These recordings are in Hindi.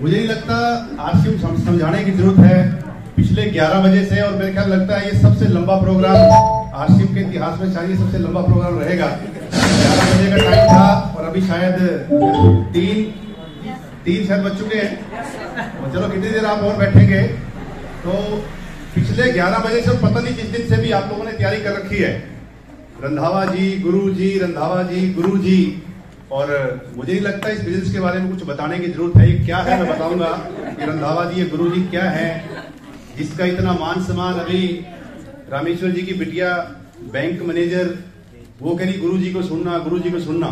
मुझे नहीं लगता आरसीएम समझाने की जरूरत है। पिछले 11 बजे से, और मेरे ख्याल लगता है ये सबसे लंबा प्रोग्राम आरसीएम के इतिहास में शायद सबसे लंबा प्रोग्राम रहेगा। 11 बजे का टाइम था और अभी शायद तीन शायद बज चुके हैं। और चलो कितनी देर आप और बैठेंगे। तो पिछले 11 बजे से, पता नहीं किस दिन से भी आप लोगों ने तैयारी कर रखी है। रंधावा जी, गुरु जी, रंधावा जी, गुरु जी। और मुझे नहीं लगता इस बिजनेस के बारे में कुछ बताने की जरूरत है। ये क्या है मैं बताऊंगा कि रंधावा जी, ये गुरु जी क्या है, जिसका इतना मान सम्मान। अभी रामेश्वर जी की बिटिया बैंक मैनेजर, वो कह रही गुरु जी को सुनना, गुरु जी को सुनना।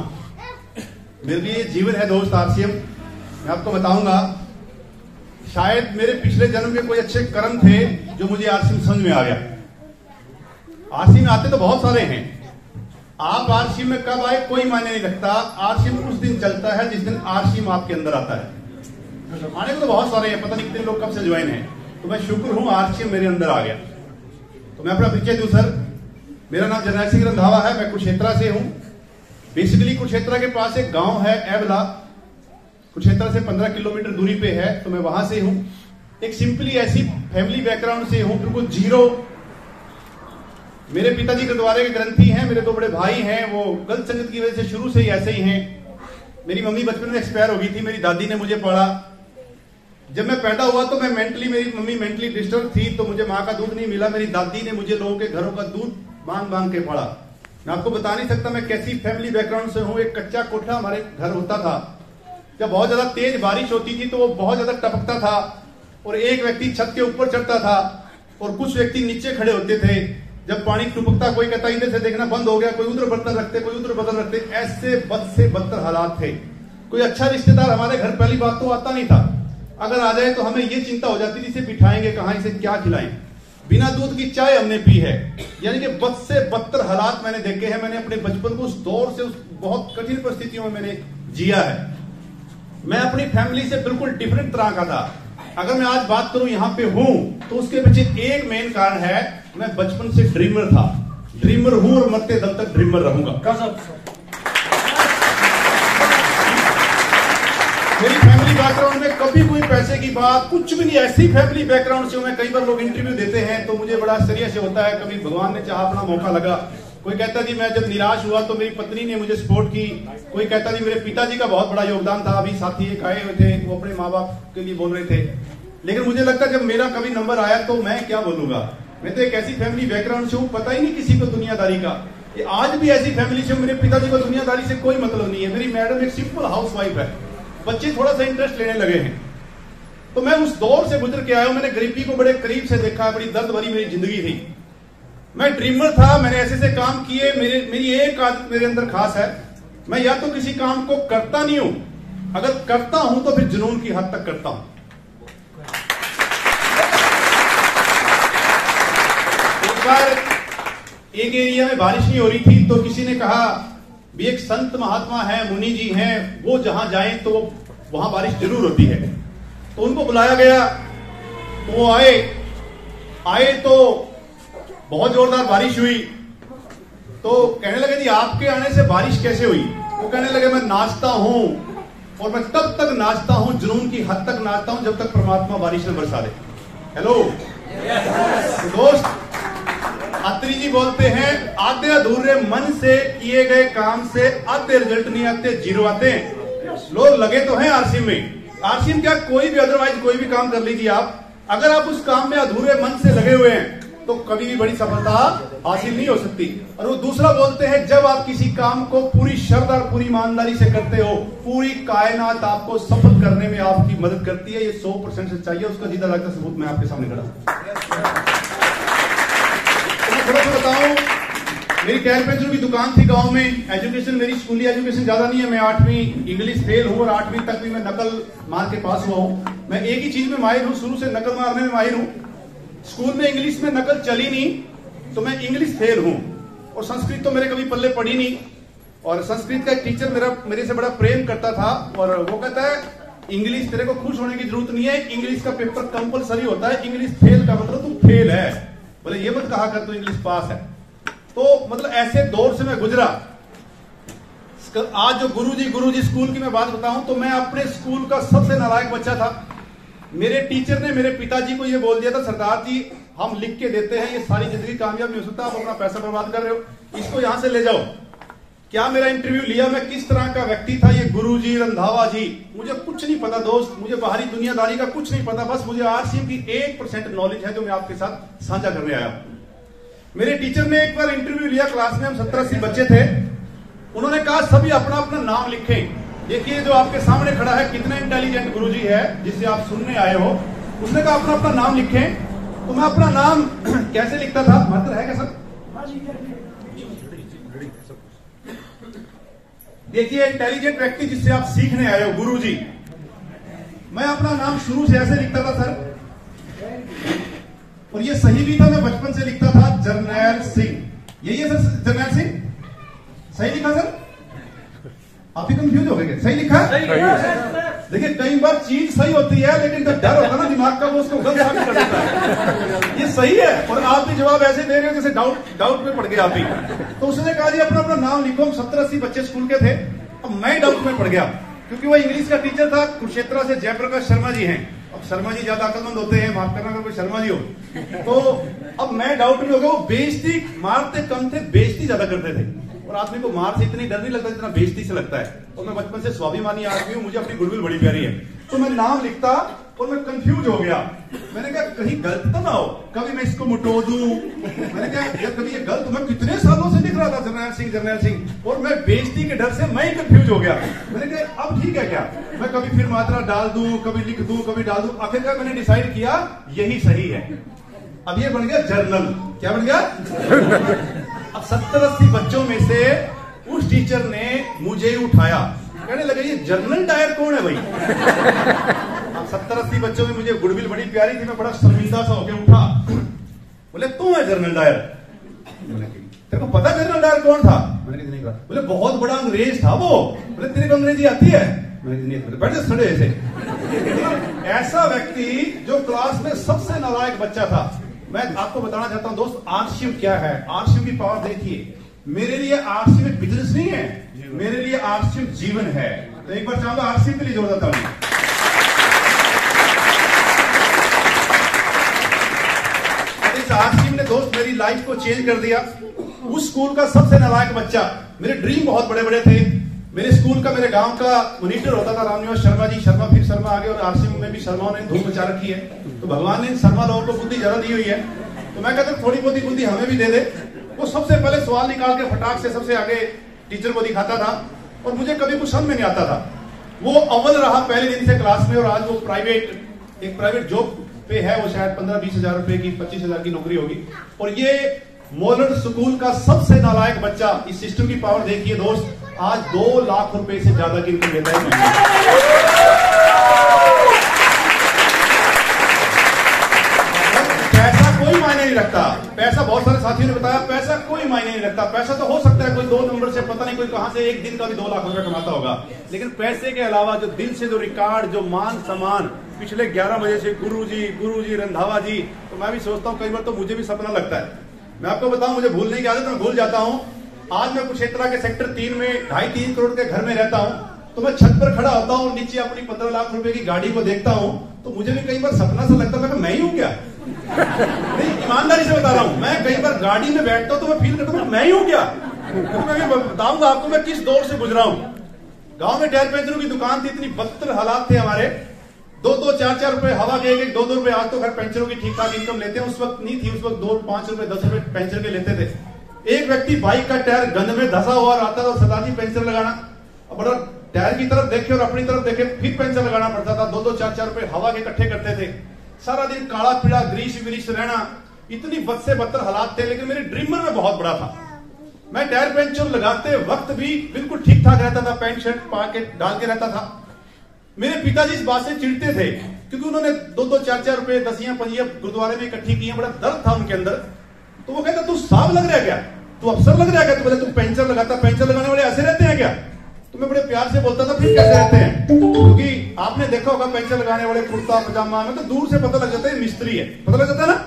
मेरे लिए जीवन है दोस्त आरसीएम। मैं आपको बताऊंगा, शायद मेरे पिछले जन्म में कोई अच्छे कर्म थे जो मुझे आरसीएम समझ में आ गया। आरसीएम में आते तो बहुत सारे हैं। आप आरसीएम में कब आए कोई मायने नहीं रखता। आरसीएम उस दिन चलता है जिस दिन आरसीएम आपके अंदर आता है। आने को तो बहुत सारे हैं, पता नहीं कितने लोग कब से ज्वाइन हैं। तो मैं शुक्र हूं आरसीएम मेरे अंदर आ गया। तो मैं अपना परिचय दूं सर। मेरा नाम जरनैल सिंह रंधावा है। मैं कुरुक्षेत्र से हूं। बेसिकली कुरुक्षेत्र के पास एक गांव है एबला, कुरुक्षेत्र से 15 किलोमीटर दूरी पे है। तो मैं वहां से हूं। एक सिंपली ऐसी फैमिली बैकग्राउंड से हूं, बिल्कुल जीरो। मेरे पिताजी गुरुद्वारे के ग्रंथी हैं। मेरे 2 बड़े भाई हैं, वो गलत संगत की वजह से शुरू से ही ऐसे ही हैं। मेरी मम्मी बचपन में एक्सपायर हो गई थी। मेरी दादी ने मुझे पढ़ा। जब मैं पैदा हुआ तो मैं मेरी मम्मी मेंटली डिस्टर्ब थी, तो मुझे माँ का दूध नहीं मिला। मेरी दादी ने मुझे लोगों के घरों का दूध मांग मांग के पढ़ा। मैं आपको बता नहीं सकता मैं कैसी फैमिली बैकग्राउंड से हूँ। एक कच्चा कोठा हमारे घर होता था। जब बहुत ज्यादा तेज बारिश होती थी तो वो बहुत ज्यादा टपकता था, और एक व्यक्ति छत के ऊपर चढ़ता था और कुछ व्यक्ति नीचे खड़े होते थे। जब पानी टपकता, कोई कहता इधर से देखना बंद हो गया, कोई उधर बर्तन रखते, कोई उधर बर्तन रखते। ऐसे बद से बदतर हालात थे। कोई अच्छा रिश्तेदार हमारे घर पहली बात तो आता नहीं था। अगर आ जाए तो हमें ये चिंता हो जाती थी इसे बिठाएंगे कहां, इसे क्या खिलाएं। बिना दूध की चाय हमने पी है। यानी कि बद से बदतर हालात मैंने देखे हैं। मैंने अपने बचपन को उस दौर से, उस बहुत कठिन परिस्थितियों में मैंने जिया है। मैं अपनी फैमिली से बिल्कुल डिफरेंट तरह का था। अगर मैं आज बात करूं यहां पे हूं तो उसके पीछे एक मेन कारण है, मैं बचपन से ड्रीमर था। ड्रीमर हूं और मरते दम तक ड्रीमर रहूंगा। मेरी फैमिली बैकग्राउंड में कभी कोई पैसे की बात कुछ भी नहीं। ऐसी फैमिली बैकग्राउंड से मैं, कई बार लोग इंटरव्यू देते हैं तो मुझे बड़ा आश्चर्य से होता है। कभी भगवान ने चाहा अपना मौका लगा। कोई कहता जी मैं जब निराश हुआ तो मेरी पत्नी ने मुझे सपोर्ट की। कोई कहता जी मेरे पिताजी का बहुत बड़ा योगदान था। अभी साथी एक आए हुए थे, वो अपने माँ बाप के लिए बोल रहे थे। लेकिन मुझे लगता जब मेरा कभी नंबर आया तो मैं क्या बोलूंगा। मैं तो एक ऐसी फैमिली बैकग्राउंड से हूँ, पता ही नहीं किसी को दुनियादारी का। ये आज भी ऐसी फैमिली से, मेरे पिताजी को दुनियादारी से कोई मतलब नहीं है। मेरी मैडम एक सिंपल हाउस वाइफ है। बच्चे थोड़ा सा इंटरेस्ट लेने लगे हैं। तो मैं उस दौर से गुजर के आया हूं। मैंने गरीबी को बड़े करीब से देखा। बड़ी दर्द भरी मेरी जिंदगी थी। मैं ड्रीमर था। मैंने ऐसे ऐसे काम किए। मेरी एक आदत मेरे अंदर खास है, मैं या तो किसी काम को करता नहीं हूं, अगर करता हूं तो फिर जुनून की हद तक करता हूं। एक बार एक एरिया में बारिश नहीं हो रही थी तो किसी ने कहा भी एक संत महात्मा है, मुनि जी हैं, वो जहां जाएं तो वहां बारिश जरूर होती है। तो उनको बुलाया गया। तो वो आए तो बहुत जोरदार बारिश हुई। तो कहने लगे जी आपके आने से बारिश कैसे हुई। वो कहने लगे मैं नाचता हूं और मैं तब तक नाचता हूं, जुनून की हद तक नाचता हूं जब तक परमात्मा बारिश न बरसा दे। हेलो तो दोस्त, अत्री जी बोलते हैं आधे अधूरे मन से किए गए काम से आधे रिजल्ट नहीं आते, जीरो आते हैं। लोग लगे तो हैं आरसीएम में। आरसीएम क्या, कोई भी अदरवाइज कोई भी काम कर लीजिए आप, अगर आप उस काम में अधूरे मन से लगे हुए हैं तो कभी भी बड़ी सफलता हासिल नहीं हो सकती। और वो दूसरा बोलते हैं जब आप किसी काम को पूरी श्रद्धा और पूरी ईमानदारी से करते हो, पूरी कायनात आपको सफल करने में आपकी मदद करती है। ये 100% सच्चाई है। उसका सीधा लगता सबूत मैं आपके सामने खड़ा। थोड़ा सा बताऊं, मेरी कैल पेंसिल की दुकान थी गांव में। एजुकेशन मेरी स्कूली एजुकेशन ज्यादा नहीं है। मैं 8वीं इंग्लिश फेल हूं और 8वीं तक भी मैं नकल मार के पास हुआ हूं। मैं एक ही चीज में माहिर हूं, शुरू से नकल मारने में माहिर हूं। स्कूल में इंग्लिश में नकल चली नहीं तो मैं इंग्लिश फेल हूं। और संस्कृत तो मेरे कभी पल्ले पड़ी नहीं। और संस्कृत का एक टीचर मेरे से बड़ा प्रेम करता था और वो कहता है इंग्लिश तेरे को खुश होने की जरूरत नहीं है, इंग्लिश का पेपर कंपलसरी होता है, इंग्लिश फेल का मतलब तू फेल है। बोले ये मत कहा कर तू इंग्लिश पास है। तो मतलब ऐसे दौर से मैं गुजरा। तो आज जो गुरुजी स्कूल की मैं बात बताऊं तो मैं अपने स्कूल का सबसे नालायक बच्चा था। मेरे टीचर ने मेरे पिताजी को यह बोल दिया था, सरदार जी हम लिख के देते हैं, ये सारी जिंदगी कामयाब नहीं हो सकता, आप अपना पैसा बर्बाद कर रहे हो, इसको यहां से ले जाओ। क्या मेरा इंटरव्यू लिया, मैं किस तरह का व्यक्ति था, ये गुरुजी रंधावा जी, मुझे कुछ नहीं पता दोस्त, मुझे बाहरी दुनियादारी का कुछ नहीं पता, बस मुझे आरसीएम की 1% नॉलेज है जो मैं आपके साथ साझा करने आया हूं। मेरे टीचर ने एक बार इंटरव्यू लिया, क्लास में हम 70-80 बच्चे थे, उन्होंने कहा सभी अपना अपना नाम लिखें। देखिए जो आपके सामने खड़ा है कितना इंटेलिजेंट गुरुजी है जिसे आप सुनने आए हो, उसने कहा अपना अपना नाम लिखें। तो मैं अपना नाम कैसे लिखता था, मात्र है क्या सर? देखिए इंटेलिजेंट व्यक्ति जिससे आप सीखने आए हो, गुरुजी, मैं अपना नाम शुरू से ऐसे लिखता था सर, और ये सही भी था, मैं बचपन से लिखता था जरनैल सिंह। यही है सर जरनैल सिंह? सही लिखा सर? आप ही कंफ्यूज हो गए, सही लिखा? देखिए कई बार चीज सही होती है लेकिन जब डर होता है ना दिमाग का, वो उसको गलत साबित कर देता है। ये सही है और आप भी जवाब ऐसे दे रहे हो जैसे डाउट में पड़ गए आप ही। तो उसने कहा जी अपना अपना नाम लिखो। हम 70-80 बच्चे स्कूल के थे। अब मैं डाउट में पड़ गया क्योंकि वो इंग्लिश का टीचर था, कुरुक्षेत्र से जयप्रकाश शर्मा जी हैं। अब शर्मा जी ज्यादा अकलमंद होते हैं, माफ करना अगर कोई शर्मा जी हो तो। अब मैं डाउट में हो गया, वो बेइज्जती मारते कम थे, बेइज्जती ज्यादा करते थे, और आदमी को मार से इतनी डर नहीं लगता जितना बेइज्जती से लगता है। और मैं बचपन से स्वाभिमानी आदमी हूं, मुझे अपनी गुडविल बड़ी प्यारी है, तो मैं नाम लिखता और मैं कंफ्यूज हो गया। मैंने कहा कहीं गलत तो ना हो, कभी मैं इसको मुटो दूं। मैंने कहा यार कभी ये गलत, मैं कितने सालों से लिख रहा था जरनैल सिंह, और मैं बेइज्जती के डर से मैं ही कंफ्यूज हो गया। मैंने कहा अब ठीक है क्या, मैं कभी फिर मात्रा डाल दूं, कभी लिख दूं, कभी डाल दूं। आखिरकार मैंने डिसाइड किया यही सही है। अब ये बन गया जर्नल। क्या बन गया? अब 70-80 बच्चों में से उस टीचर ने मुझे उठाया, कहने लगे ये जर्नल डायर कौन है भाई? अब 70-80 बच्चों में मुझे गुडविल बड़ी प्यारी थी, मैं बड़ा शर्मिंदा सा होकर उठा। बोले तू है जर्नल डायर? तेरे को पता जर्नल डायर कौन था? मैंने नहीं कहा। बोले बहुत बड़ा अंग्रेज था वो। बोले तेरे को अंग्रेजी आती है? बैठ जा खड़े ऐसे। ऐसा व्यक्ति जो क्लास में सबसे नालायक बच्चा था। मैं आपको बताना चाहता हूं दोस्त, आरसीएम क्या है, आरसीएम की पावर देखिए। मेरे लिए आरसीएम एक बिजनेस नहीं है, मेरे लिए आरसीएम जीवन है। तो एक बार चाहूंगा आरसीएम के लिए जोर देता हूं। इस आरसीएम ने दोस्त मेरी लाइफ को चेंज कर दिया। उस स्कूल का सबसे नालायक बच्चा, मेरे ड्रीम बहुत बड़े बड़े थे। मेरे स्कूल का, मेरे गांव का मॉनिटर होता था रामनिवास शर्मा जी। शर्मा फिर शर्मा आगे, और आरसीएम में भी शर्माओं ने धूम मचा रखी है। तो भगवान ने शर्मा लोगों को बुद्धि ज्यादा दी हुई है, तो मैं कहता थोड़ी बहुत बुद्धि हमें भी दे दे। वो सबसे पहले सवाल निकाल के फटाक से सबसे आगे टीचर को दिखाता था, और मुझे कभी कुछ समझ में नहीं आता था। वो अव्वल रहा पहले दिन से क्लास में, और आज वो एक प्राइवेट जॉब पे है, वो शायद 15-20 हजार रुपए की, 25 हजार की नौकरी होगी। और ये मॉडर्न स्कूल का सबसे नालायक बच्चा, इस सिस्टम की पावर देखिए दोस्त, आज 2 लाख रुपए से ज्यादा की इनकम लेता है। पैसा कोई मायने नहीं रखता, पैसा, बहुत सारे साथियों ने बताया पैसा कोई मायने नहीं रखता। पैसा तो हो सकता है कोई 2 नंबर से, पता नहीं कोई कहां से एक दिन का भी 2 लाख रुपए कमाता होगा, लेकिन पैसे के अलावा जो दिल से जो रिकॉर्ड, जो मान सम्मान, पिछले 11 बजे से गुरुजी रंधावा जी, तो मैं भी सोचता हूं कई बार तो मुझे भी सपना लगता है। मैं आपको बताऊं, मुझे भूलने की आदत, मैं भूल जाता हूं। आज मैं कुरुक्षेत्र के सेक्टर 3 में 2.5-3 करोड़ के घर में रहता हूं, तो मैं छत पर खड़ा होता हूं, नीचे अपनी 15 लाख रुपए की गाड़ी को देखता हूं, तो मुझे भी कई बार सपना सा लगता है मैं ही हूं क्या? नहीं, ईमानदारी से बता रहा हूं, मैं कई बार गाड़ी में बैठता हूं तो मैं फील करता हूं मैं ही हूं क्या? मैं बताऊंगा आपको मैं किस दौर से गुजरा हूं। गांव में टायर पंचरों की दुकान थी, इतनी बदतर हालात थे हमारे, 2-2, 4-4 रुपए हवा के, 1-2 रुपए। आज तो घर पंचरों की ठीक ठाक इनकम लेते हैं, उस वक्त नहीं थी। उस वक्त 2-5 रुपए 10 रुपए पंचर के लेते थे। एक व्यक्ति बाइक का टायर गंद में धसा हुआ आता था, सरदार जी पंचर लगाना, बड़ा टायर की तरफ देखे और अपनी तरफ देखे, फिर पंचर लगाना पड़ता था। 2-2, 4-4 रुपए हवा के इकट्ठे करते थे। सारा दिन काला पीड़ा ग्रीस विरीस रहना, इतनी बद से बदतर हालात थे। लेकिन मेरे ड्रीमर में बहुत बड़ा था। मैं टायर पंचर लगाते वक्त भी बिल्कुल ठीक ठाक रहता था, पैंट शर्ट पा के डाल के रहता था। मेरे पिताजी इस बात से चिढ़ते थे क्योंकि उन्होंने 2-2, 4-4 रुपए 10-15 गुरुद्वारे में इकट्ठी की, बड़ा दर्द था उनके अंदर। तो वो कहता तू साहब लग रहा है क्या, तू अफसर लग रहा है क्या? तो बोले तू पंचर लगाता, पंचर लगाने वाले ऐसे रहते हैं क्या? तो मैं बड़े प्यार से बोलता था फिर कैसे रहते हैं, क्योंकि आपने देखा होगा पंचर लगाने वाले कुर्ता पजामा में तो दूर से पता लग जाता है मिस्त्री है, पता लग जाता है ना।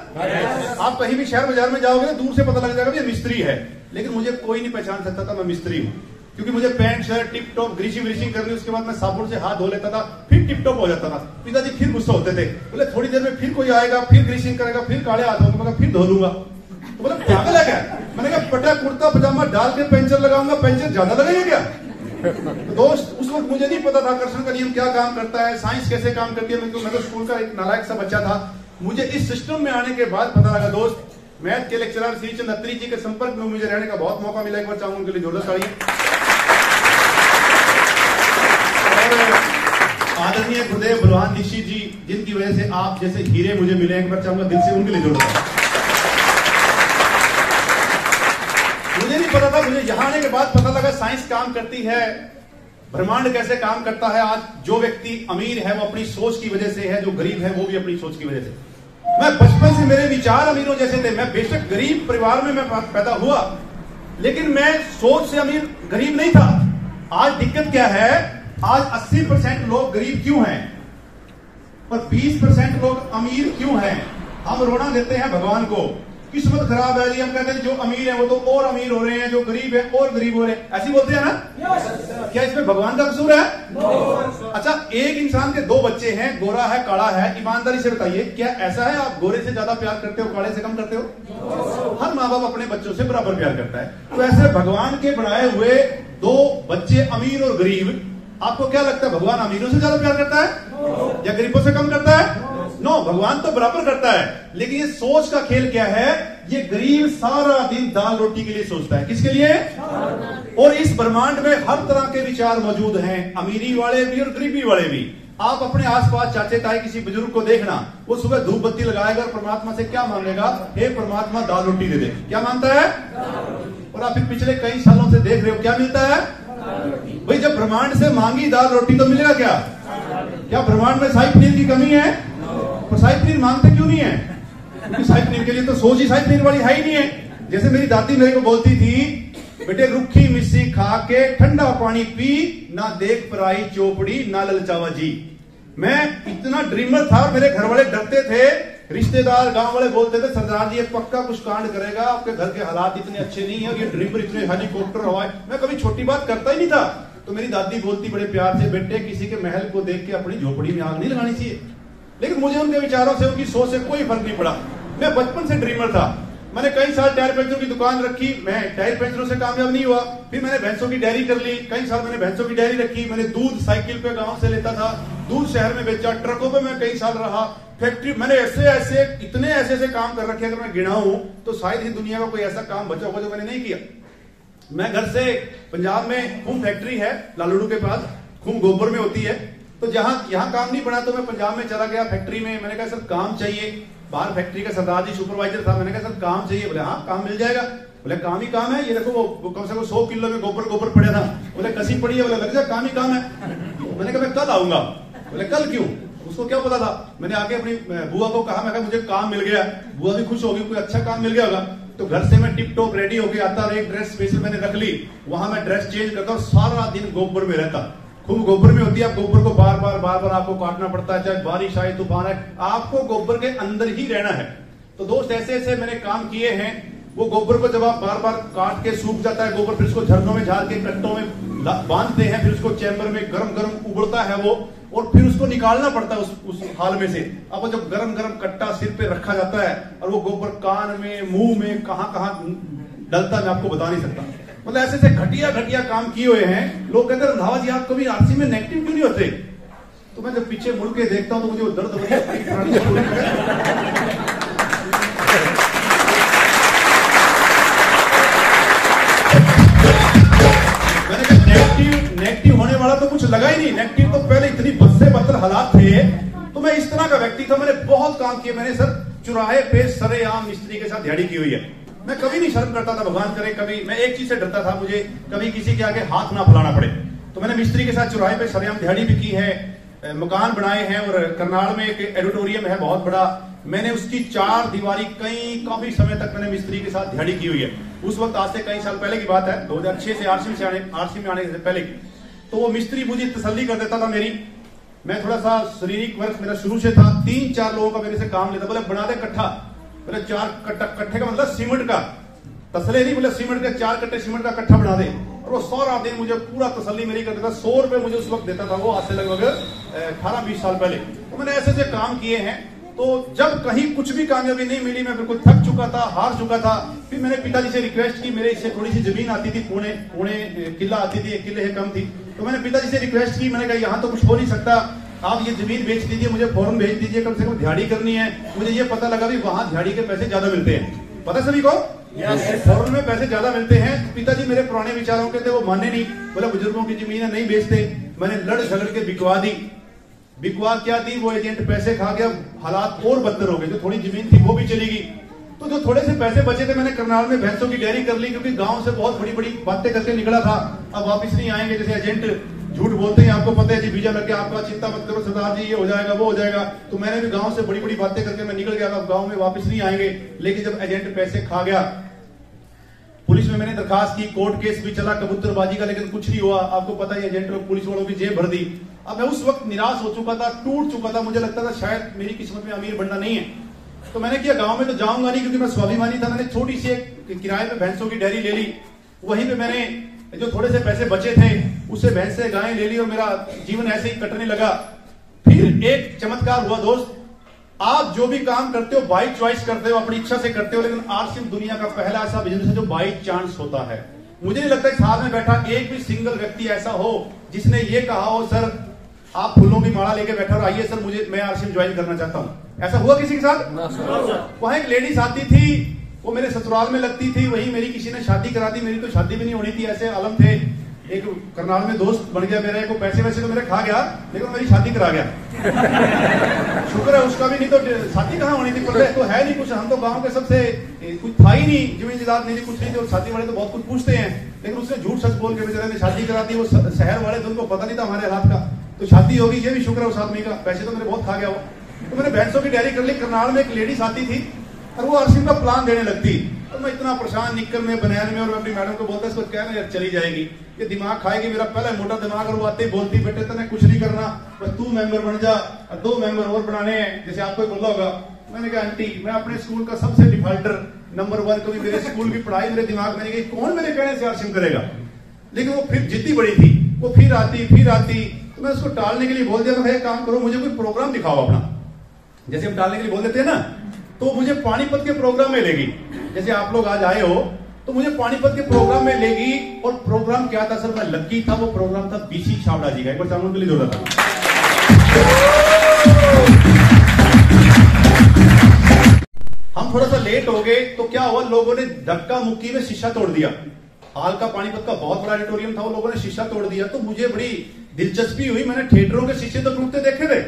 आप कहीं भी शहर बाजार में जाओगे ना, दूर से पता लग जाएगा ये मिस्त्री है, लेकिन मुझे कोई नहीं पहचान सकता था मैं मिस्त्री हूं। क्योंकि मुझे pant shirt tip top greasing करनी, उसके बाद मैं साबुन से हाथ धो लेता था, फिर टिप टॉप हो जाता था। पिताजी फिर गुस्सा होते थे, बोले थोड़ी देर में फिर कोई आएगा, फिर ग्रीसिंग करेगा, फिर काले हाथ होंगे, मैं फिर धो लूंगा। तो बोले पागल है क्या? मैंने कहा पटा कुर्ता पजामा डाल के पेंचर लगाऊंगा, पेंचर ज्यादा लगेगा क्या? तो दोस्त उस वक्त मुझे नहीं पता था आकर्षण का नियम क्या काम करता है, साइंस कैसे काम करती है। मैं तो स्कूल का एक नालायक सा बच्चा था। मुझे इस सिस्टम में आने के बाद पता लगा दोस्त, मैथ के लेक्चरर श्री चंद अत्री जी के संपर्क में मुझे रहने का बहुत मौका मिला। एक बार चाहूंगा उनके लिए जोरदार तालियां। आदरणीय गुरुदेव बलवान दीक्षित जी, जिनकी वजह से आप जैसे हीरे मुझे मिले, एक बार चाहूंगा दिल से उनके लिए जोरदार। मुझे नहीं पता था, मुझे यहां आने के बाद पता लगा साइंस काम करती है, ब्रह्मांड कैसे काम करता है। आज जो व्यक्ति अमीर है वो अपनी सोच की वजह से है, जो गरीब है वो भी अपनी सोच की वजह से। मैं बचपन से मेरे विचार अमीरों जैसे थे। मैं बेशक गरीब परिवार में मैं पैदा हुआ, लेकिन मैं सोच से अमीर गरीब नहीं था। आज दिक्कत क्या है, आज 80% लोग गरीब क्यों हैं और 20% लोग अमीर क्यों हैं? हम रोना देते हैं भगवान को, किस्मत खराब है। हम कहते हैं जो अमीर है वो तो और अमीर हो रहे हैं, जो गरीब है और गरीब हो रहे हैं, ऐसे बोलते हैं ना। क्या इसमें भगवान का कसूर है? अच्छा, एक इंसान के 2 बच्चे हैं, गोरा है काला है, ईमानदारी से बताइए क्या ऐसा है आप गोरे से ज्यादा प्यार करते हो, काले से कम करते हो? हर माँ बाप अपने बच्चों से बराबर प्यार करता है। तो ऐसे भगवान के बनाए हुए 2 बच्चे अमीर और गरीब, आपको क्या लगता है भगवान अमीरों से ज्यादा प्यार करता है या गरीबों से कम करता है? नो, भगवान तो बराबर करता है। लेकिन ये सोच का खेल क्या है, ये गरीब सारा दिन दाल रोटी के लिए सोचता है। किसके लिए? और इस ब्रह्मांड में हर तरह के विचार मौजूद हैं, अमीरी वाले भी और गरीबी वाले भी। आप अपने आसपास चाचे ताए किसी बुजुर्ग को देखना, वो सुबह धूप बत्ती लगाएगा और परमात्मा से क्या मांगेगा? हे परमात्मा दाल रोटी दे दे। क्या मांगता है? और आप पिछले कई सालों से देख रहे हो क्या मिलता है भाई? जब ब्रह्मांड से मांगी दाल रोटी तो मिलेगा क्या? क्या ब्रह्मांड में शाही पनीर की कमी है? और शाही पनीर मांगते क्यों नहीं है? क्योंकि शाही पनीर के लिए तो सोच ही शाही पनीर वाली है ही नहीं है। जैसे मेरी दादी मेरे को बोलती थी, बेटे रुखी मिस्सी खा के ठंडा पानी पी, ना देख पराई चोपड़ी ना ललचावा जी। मैं इतना ड्रीमर था, मेरे घर वाले डरते थे, रिश्तेदार गांव वाले बोलते थे सरदार जी ये पक्का कुछ कांड करेगा, आपके घर के हालात इतने अच्छे नहीं है, ये ड्रीमर इतने हेलीकॉप्टर हवाई। मैं कभी छोटी बात करता ही नहीं था। तो मेरी दादी बोलती बड़े प्यार से, बेटे किसी के महल को देख के अपनी झोपड़ी में आग नहीं लगानी चाहिए। लेकिन मुझे उनके विचारों से, उनकी सोच से कोई फर्क नहीं पड़ा। मैं बचपन से ड्रीमर था। मैंने कई साल टायर पंचरों की दुकान रखी, मैं टायर पंचरों से कामयाब नहीं हुआ। फिर मैंने भैंसों की डेयरी कर ली, कई साल मैंने भैंसों की डेयरी रखी। मैंने दूध साइकिल पे गांव से लेता था, दूध शहर में बेचा, ट्रकों पे मैं कई साल रहा, फैक्ट्री। मैंने इतने ऐसे काम कर रखे, अगर मैं गिनाऊं तो शायद ही दुनिया का कोई ऐसा काम बचा होगा जो मैंने नहीं किया। मैं घर से पंजाब में खूम फैक्ट्री है लालड़ू के पास, खूम गोबर में होती है। तो यहाँ काम नहीं बना तो मैं पंजाब में चला गया फैक्ट्री में। मैंने कहा सर काम चाहिए। बाहर फैक्ट्री का सरदार जी सुपरवाइजर था। मैंने कहा सर काम चाहिए। बोले हाँ काम मिल जाएगा। बोले काम ही काम है, ये देखो वो कम से कम 100 किलो में गोबर पड़ा था। बोले कसी पड़ी है। बोले लग जा काम ही काम है। मैंने कहा मैं कल आऊंगा। बोले कल क्यों? उसको क्या पता था। मैंने आके अपनी बुआ को कहा, मैं कहा मुझे काम मिल गया। बुआ भी खुश होगी, कोई अच्छा काम मिल गया होगा। तो घर से मैं टिप टॉप रेडी होके आता और एक ड्रेस स्पेशल मैंने रख ली, वहां मैं ड्रेस चेंज करता और सारा दिन गोबर में रहता। खूब गोबर में होती है, आप गोबर को बार बार आपको काटना पड़ता है, चाहे बारिश आए तूफान आए, आपको गोबर के अंदर ही रहना है। तो दोस्त ऐसे मैंने काम किए हैं। वो गोबर को जब आप बार काट के सूख जाता है गोबर, फिर उसको झरनों में झाड़ के कट्टों में बांधते हैं, फिर उसको चैम्बर में गरम उबलता है वो, और फिर उसको निकालना पड़ता है उस हाल में से। अब जब गरम कट्टा सिर पे रखा जाता है और वो गोबर कान में मुंह में कहां डलता है, मैं आपको बता नहीं सकता। मतलब ऐसे घटिया काम किए हुए हैं। लोग कहते हैं रंधावा जी आप कभी आरसी में नेगेटिव क्यों नहीं होते? तो मैं जब पीछे मुड़ के देखता हूं तो मुझे वो दर्द नेगेटिव होने वाला तो कुछ लगा ही नहीं। नेगेटिव तो पहले इतनी बदसे बदतर हालात थे। तो मैं इस तरह का व्यक्ति था। मैंने बहुत काम किए। मैंने सर चुराहे पे सरेआम मिस्त्री के साथ दिहाड़ी की हुई है। मैं कभी नहीं शर्म करता था, भगवान करे कभी। मैं एक चीज से डरता था, मुझे कभी किसी के आगे हाथ ना फैलाना पड़े। तो मैंने मिस्त्री के साथ चुराहे पे सरेआम दिहाड़ी भी की है, मकान बनाए हैं। और करनाल में एक एडिटोरियम है बहुत बड़ा, मैंने उसकी 4 दीवारी काफी समय तक मैंने मिस्त्री के साथ दिहाड़ी की हुई है। उस वक्त आज से कई साल पहले की बात है, 2006 से आरसी में आने से पहले। तो वो मिस्त्री मुझे तसल्ली कर देता था मेरी। मैं थोड़ा सा शारीरिक वर्क मेरा शुरू से था, 3-4 लोगों का मेरे से काम लेता। बोले बना दे कट्ठा। बोले 4 कट्ठे का मतलब सीमेंट का। तसले नहीं, बोले सीमेंट के 4 कट्टे सीमेंट का कट्ठा बना दे, और वो सारा दिन मुझे पूरा तसल्ली मेरी कर देता। 100 रुपए मुझे उस वक्त देता था वो, आज से लगभग 18-20 साल पहले। तो मैंने ऐसे ऐसे काम किए हैं। तो जब कहीं कुछ भी कामयाबी नहीं मिली, मैं बिल्कुल थक चुका था, हार चुका था, फिर मैंने पिताजी से रिक्वेस्ट की। मेरे इससे थोड़ी सी जमीन आती थी, पुणे किला आती थी, 1 किले से कम थी। तो मैंने पिताजी से रिक्वेस्ट की, मैंने कहा यहाँ तो कुछ हो नहीं सकता, आप ये जमीन बेच दीजिए, मुझे फौरन भेज दीजिए, कम से कम दिहाड़ी करनी है। मुझे ये पता लगा भी वहां दिहाड़ी के पैसे ज्यादा मिलते हैं, पता सभी को, फौरन में पैसे ज्यादा मिलते हैं। पिताजी मेरे पुराने विचारों के थे, वो माने नहीं, बोला बुजुर्गों की जमीन नहीं बेचते। मैंने लड़ झगड़ के बिकवा दी। बिकवा क्या दी, वो एजेंट पैसे खा गया, हालात और बदतर हो गए। जो थोड़ी जमीन थी वो भी चली गई। तो जो थोड़े से पैसे बचे थे, मैंने करनाल में भैंसों की डेयरी कर ली, क्योंकि गांव से बहुत बड़ी बड़ी बातें करके निकला था। अब वापस नहीं आएंगे, जैसे एजेंट झूठ बोलते हैं, आपको पता है जी, वीजा लग गया आपका, चिंता मत करो सरदार जी, ये हो जाएगा वो हो जाएगा। तो मैंने भी गांव से बड़ी बड़ी बातें करके मैं निकल गया, अब गांव में वापस नहीं आएंगे। लेकिन जब एजेंट पैसे खा गया, पुलिस में मैंने दरखास्त की, कोर्ट केस भी चला कबूतरबाजी का, लेकिन कुछ नहीं हुआ। आपको पता है एजेंट और पुलिस वालों की जेब भर दी। अब मैं उस वक्त निराश हो चुका था, टूट चुका था, मुझे लगता था शायद मेरी किस्मत में अमीर बनना नहीं है। तो मैंने किया, गांव में तो जाऊंगा नहीं, क्योंकि मैं स्वाभिमानी था। मैंने छोटी सी एक किराए पे भैंसों की डेयरी ले ली। वहीं पे मैंने जो थोड़े से पैसे बचे थे, उससे भैंसे गायें ले ली, और मेरा जीवन ऐसे ही कटने लगा। फिर एक चमत्कार हुआ दोस्त। आप जो भी काम करते हो बाई चॉइस करते हो, अपनी इच्छा से करते हो, लेकिन आरसीएम दुनिया का पहला ऐसा बिजनेस है जो बाई चांस होता है। मुझे नहीं लगता इस हाल में बैठा एक भी सिंगल व्यक्ति ऐसा हो जिसने ये कहा हो, सर आप फूलों की माला लेके बैठा और आइए सर मैं आरसीएम ज्वाइन करना चाहता हूं। ऐसा हुआ किसी के साथ? वहां एक लेडीज आती थी, वो मेरे ससुराल में लगती थी, वही मेरी किसी ने शादी करा दी। मेरी तो शादी भी नहीं होनी थी, ऐसे आलम थे। एक करनाल में दोस्त बन गया मेरे को, पैसे वैसे तो मेरे खा गया, लेकिन मेरी शादी करा गया। शुक्र है उसका भी, नहीं तो शादी कहाँ होनी थी। पर तो है नहीं कुछ, हम तो गांव के सबसे कुछ था ही नहीं, जमीन जायदाद नहीं थी, कुछ नहीं थी। और शादी वाले तो बहुत कुछ पूछते हैं, लेकिन उसने झूठ सच बोल के बेचारे ने शादी करा दी। वो शहर वाले तो उनको पता नहीं था हमारे हालात का, तो शादी होगी, ये भी शुक्र है उस आदमी का। पैसे तो मेरे बहुत खा गया वो। तो मैंने भैंसों की डेयरी कर ली। करनाल में एक लेडीज आती थी और वो आरसीएम का प्लान देने लगती, और मैं इतना परेशान निकल में बनैन में, और मैं अपनी मैडम को बोलता इसको कहना यार चली जाएगी, ये दिमाग खाएगी, मेरा पहला मोटा दिमाग। और वो आते ही बोलती, बेटे तने कुछ नहीं करना, बस तू मेंबर बन जा, और 2 मेंबर और बनाने हैं, जैसे आपको बोला होगा। मैंने कहा आंटी मैं अपने स्कूल का सबसे डिफाल्टर नंबर 1, कभी मेरे स्कूल की पढ़ाई मेरे दिमाग में नहीं गई, कौन मेरे कहने से आरसीएम करेगा। लेकिन वो फिर जिद्दी बड़ी थी, वो फिर आती। तो मैं उसको टालने के लिए बोल दिया, मैं काम करो, मुझे कोई प्रोग्राम दिखाओ अपना। जैसे हम टालने के लिए बोल देते हैं ना, तो मुझे पानीपत के प्रोग्राम में लेगी। जैसे आप लोग आज आए हो, तो मुझे पानीपत के प्रोग्राम में लेगी। और प्रोग्राम क्या था सर, मैं लकी था। वो प्रोग्राम था बीसी छाबड़ा जी का। एक बार सामने के लिए जोड़ा था। हम थोड़ा सा लेट हो गए, तो क्या हुआ, लोगों ने धक्का मुक्की में शीशा तोड़ दिया। हाल का पानीपत का बहुत बड़ा ऑडिटोरियम था, वो लोगों ने शीशा तोड़ दिया। तो मुझे बड़ी दिलचस्पी हुई, मैंने थिएटरों के शीशे तो टूटते देखे थे।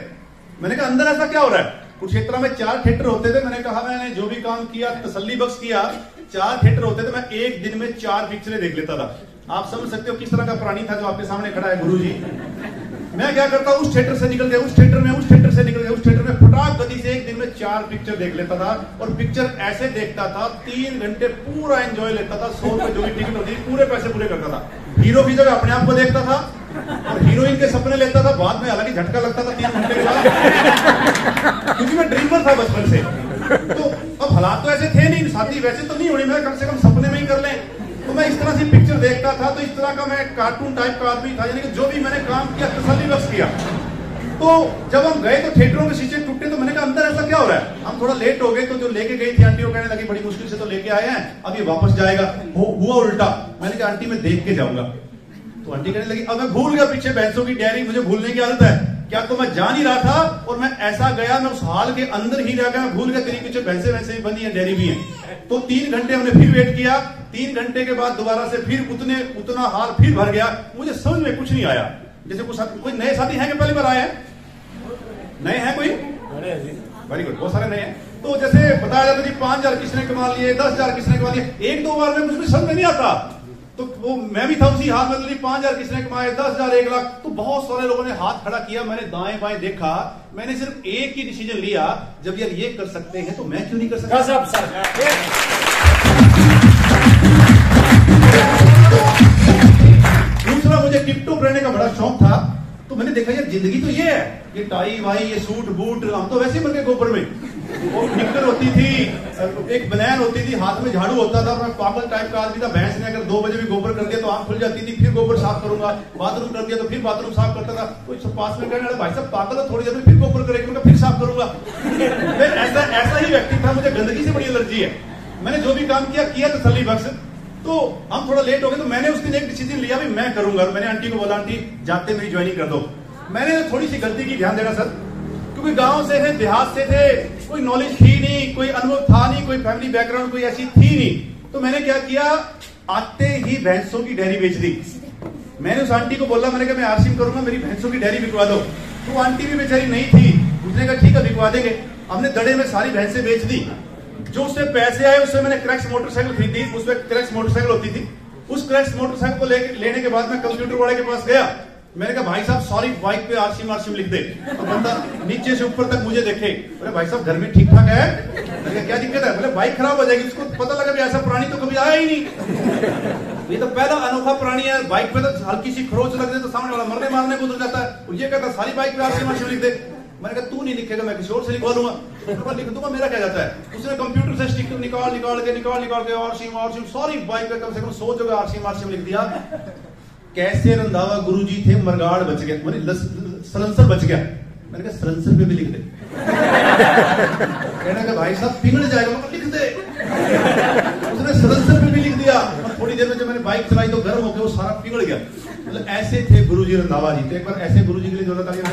मैंने कहा अंदर ऐसा क्या हो रहा है। कुरुक्षेत्र में 4 थिएटर होते थे। मैंने कहा मैंने जो भी काम किया तसल्ली बख्श किया। 4 थिएटर होते थे, मैं एक दिन में 4 पिक्चरें देख लेता था। आप समझ सकते हो किस तरह का प्राणी था जो आपके सामने खड़ा है, गुरु जी। मैं क्या करता, उस थिएटर से निकल गया, उस थिएटर में, उस थिएटर से निकल गया, उस थिएटर में, फटाक गति से एक दिन में 4 पिक्चर देख लेता था। और पिक्चर ऐसे देखता था, 3 घंटे पूरा एंजॉय लेता था। 100 रुपए जो भी टिकट होती थी, पूरे पैसे पूरे करता था। हीरो की जगह अपने आप को देखता था, और हीरोइन के सपने लेता था। बाद में हालांकि झटका लगता था 3 घंटे के बाद, क्योंकि मैं ड्रीमर था बचपन से। तो अब हालात तो ऐसे थे नहीं, शादी वैसे तो नहीं होनी, मैं कम से कम सपने में ही कर लें। तो मैं इस तरह से पिक्चर देखता था। तो इस तरह का मैं कार्टून टाइप का आदमी था, यानी कि जो भी मैंने काम किया तसल्ली बख्श किया। तो जब हम गए तो थिएटरों के शीशे टूटे, तो मैंने कहा अंदर ऐसा क्या हो रहा है। हम थोड़ा लेट हो गए, तो जो लेके गई थी आंटी वो कहने लगी बड़ी मुश्किल से तो लेके आए हैं, अब ये वापस जाएगा। हुआ उल्टा। मैंने कहा आंटी मैं देख के जाऊंगा। तो आंटी कहने लगी अब मैं भूल गया पीछे भैंसों की डेयरी, मुझे भूलने की आदत है। क्या तो मैं जान ही रहा था, और मैं ऐसा गया, मैं उस हाल के अंदर ही रह गया। मैं भूल गया तेरी पीछे भैंसे वैसे भी बनी है, डेयरी भी है। तो 3 घंटे हमने फिर वेट किया। 3 घंटे के बाद दोबारा से फिर उतना हाल फिर भर गया। मुझे समझ में कुछ नहीं आया। जैसे कोई नए साथी हैं कि पहली बार आए हैं? नए हैं कोई? वेरी गुड, बहुत सारे नए हैं। तो जैसे बताया जाता जी 5,000 किसने कमा लिए, 10,000 किसने कमा लिए। 1-2 बार में कुछ भी समझ में नहीं आता। तो वो मैं भी था उसी हाल में, 5,000 किसने कमाए, 10,000, 1 लाख। तो बहुत सारे लोगों ने हाथ खड़ा किया। मैंने दाएं बाएं देखा। मैंने सिर्फ एक ही डिसीजन लिया, जब यार ये कर सकते हैं तो मैं क्यों नहीं कर सकता। दूसरा, मुझे टिप टॉप रहने का बड़ा शौक था। तो मैंने देखा यार जिंदगी तो ये है, ये टाई वाई, ये सूट बूट, हम तो वैसे ही बन गए गोबर में। वो निक्कर होती थी, एक बनैन होती थी, हाथ में झाड़ू होता था, मैं पागल टाइप का आदमी था। भैंस ने अगर 2 बजे भी गोबर कर दिया तो आंख खुल जाती थी, फिर गोबर साफ करूंगा, बाथरूम कर दिया तो फिर बाथरूम साफ करता था। कोई पास में कहने वाला भाई साहब पागल है, थोड़ी देर में फिर गोबर करेगा, फिर साफ करूंगा। ऐसा ही व्यक्ति था, मुझे गंदगी से बड़ी एलर्जी है। मैंने जो भी काम किया तसल्ली बख्श। तो हम थोड़ा लेट हो गए तो मैंने उस दिन एक डिसीजन लिया भी मैं करूंगा। मैंने आंटी को बोला आंटी जाते मेरी ज्वाइनिंग कर दो। मैंने थोड़ी सी गलती की, ध्यान देना सर, क्योंकि गांव से थे, देहात से थे, कोई नॉलेज थी नहीं, कोई अनुभव था नहीं, कोई फैमिली बैकग्राउंड कोई ऐसी थी नहीं। तो मैंने क्या किया, आते ही भैंसों की डेयरी बेच दी। मैंने उस आंटी को बोला, मैंने कहा मैं आरसीएम करूंगा, मेरी भैंसों की डेयरी बिकवा दो। तो आंटी भी बेचारी नहीं थी, उसने कहा ठीक है बिकवा देंगे। हमने दड़े में सारी भैंसें बेच दी। जो उससे पैसे आए उससे मैंने क्रैक्स मोटरसाइकिल खरीदी, उसमें क्रैक्स मोटरसाइकिल होती थी। उस क्रैक्स मोटरसाइकिल को लेने के बाद मैं कंप्यूटर वाले के पास गया। मैंने कहा भाई साहब सॉरी बाइक पे आरसीएम लिख दे। तो बंदा नीचे से ऊपर तक मुझे देखे, बोले भाई साहब घर में ठीक ठाक है? मैंने क्या दिक्कत है? बोले बाइक खराब हो जाएगी। उसको पता लगा भी ऐसा प्राणी तो कभी आया ही नहीं, ये तो पहला अनोखा प्राणी है। बाइक पे तो हल्की सी खरोच लग जाए तो सामने वाला मरने मारने को उतर जाता है, ये कहता सारी बाइक पे आरसीएम लिख दे। मैंने कहा तू नहीं लिखेगा, मैं किसी और से लिखवा लूंगा। लिख दूंगा, मेरा क्या जाता है। उसने कंप्यूटर से स्टिकर निकाल के आरसीएम सारी बाइक पे कम से कम 100 जगह आरसीएम लिख दिया। कैसे रंधावा गुरुजी थे, मरगाड़ बच गया, सलंसर बच गया। मैंने कहा सलंसर पे भी लिख दे। कहने का भाई साहब पिघल जाएगा, लिख दे। उसने सलंसर पे भी लिख दिया। थोड़ी देर में जब मैंने बाइक चलाई तो गर्म होकर वो सारा पिघल गया। मतलब ऐसे थे गुरुजी रंधावा जी। तो एक बार ऐसे गुरुजी के लिए जोरदार तालियां।